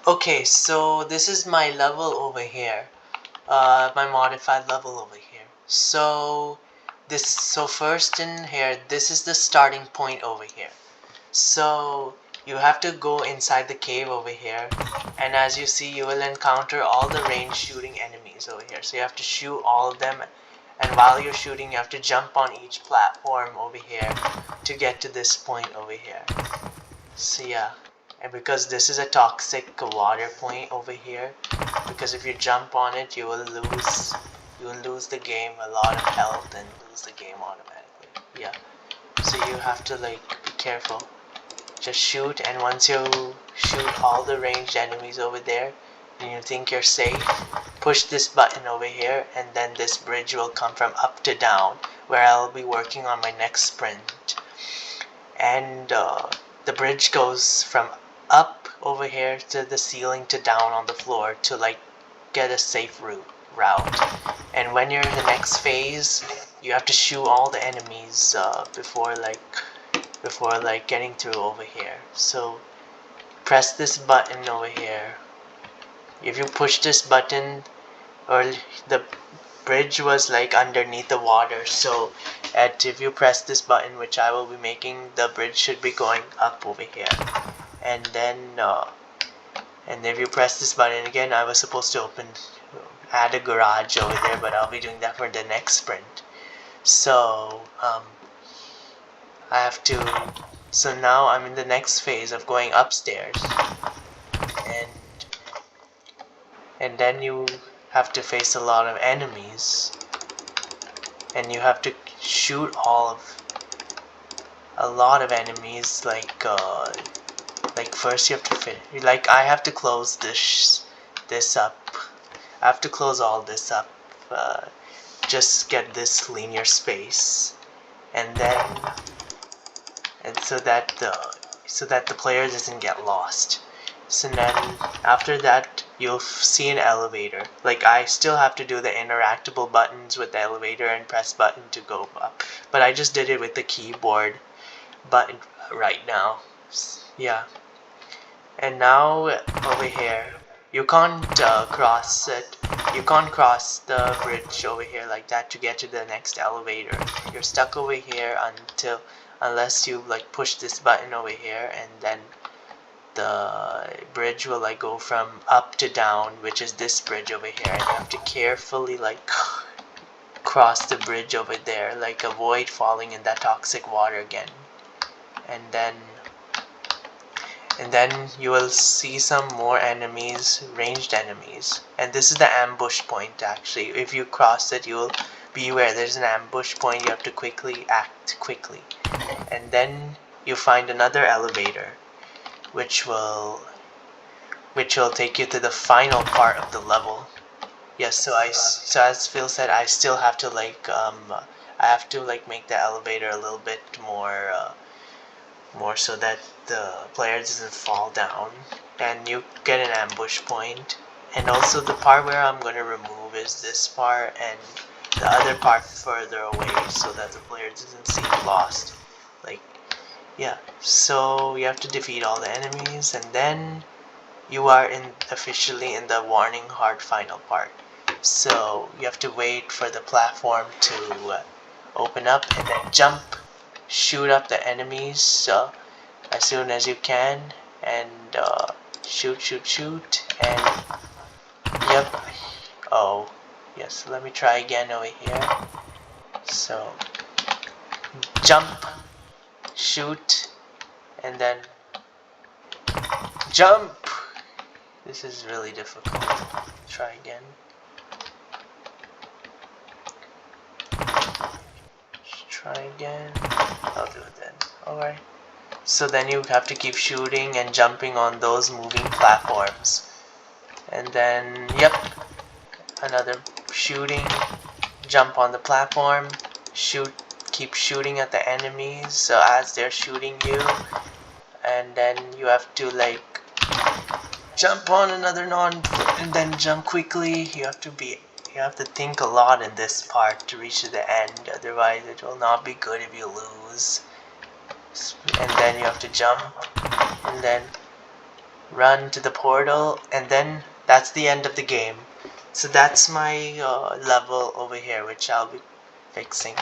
Okay, so this is my level over here. My modified level over here. So first in here, this is the starting point over here. So you have to go inside the cave over here, and as you see, you will encounter all the range shooting enemies over here. So you have to shoot all of them, and while you're shooting, you have to jump on each platform over here to get to this point over here. So yeah, and because this is a toxic water point over here, because if you jump on it, you will lose the game, a lot of health, and lose the game automatically. Yeah, so you have to like be careful. Just shoot, and once you shoot all the ranged enemies over there and you think you're safe, push this button over here, and then this bridge will come from up to down, where I'll be working on my next sprint. And the bridge goes from up over here to the ceiling to down on the floor to like get a safe route. And when you're in the next phase, you have to shoot all the enemies before getting through over here. So press this button over here. If you push this button, or the bridge was like underneath the water, so if you press this button, which I will be making, the bridge should be going up over here. And then if you press this button again, I was supposed to add a garage over there, but I'll be doing that for the next sprint. So I have to, so now I'm in the next phase of going upstairs, and then you have to face a lot of enemies, and you have to shoot a lot of enemies, like first you have to I have to close this up. I have to close all this up, just get this linear space, and then so that the player doesn't get lost. So then after that, you'll see an elevator. Like, I still have to do the interactable buttons with the elevator and press button to go up, but I just did it with the keyboard button right now. Yeah. And now over here, you can't cross it. You can't cross the bridge over here like that to get to the next elevator. You're stuck over here unless you like push this button over here, and then the bridge will like go from up to down, which is this bridge over here, and you have to carefully like cross the bridge over there, like avoid falling in that toxic water again. And then you will see some more enemies, ranged enemies, and this is the ambush point. Actually, if you cross it, you will be aware there's an ambush point. You have to act quickly, and then you find another elevator, which will take you to the final part of the level. Yes, so as Phil said, I still have to like make the elevator a little bit more so that the player doesn't fall down, and you get an ambush point. And also the part where I'm gonna remove is this part, and the other part further away, so that the player doesn't seem lost. Like, yeah, so you have to defeat all the enemies, and then you are officially in the warning hard final part. So you have to wait for the platform to open up, and then jump, shoot up the enemies as soon as you can, and shoot, and yep. Oh yes, let me try again over here. So jump, shoot, and then jump. This is really difficult. Try again. Try again. I'll do it then. Alright. So then you have to keep shooting and jumping on those moving platforms. And then, yep, another shooting, jump on the platform, shoot, keep shooting at the enemies so as they're shooting you. And then you have to like jump on another and then jump quickly. You have to think a lot in this part to reach to the end, otherwise it will not be good if you lose. And then you have to jump, and then run to the portal, and then that's the end of the game. So that's my level over here, which I'll be fixing.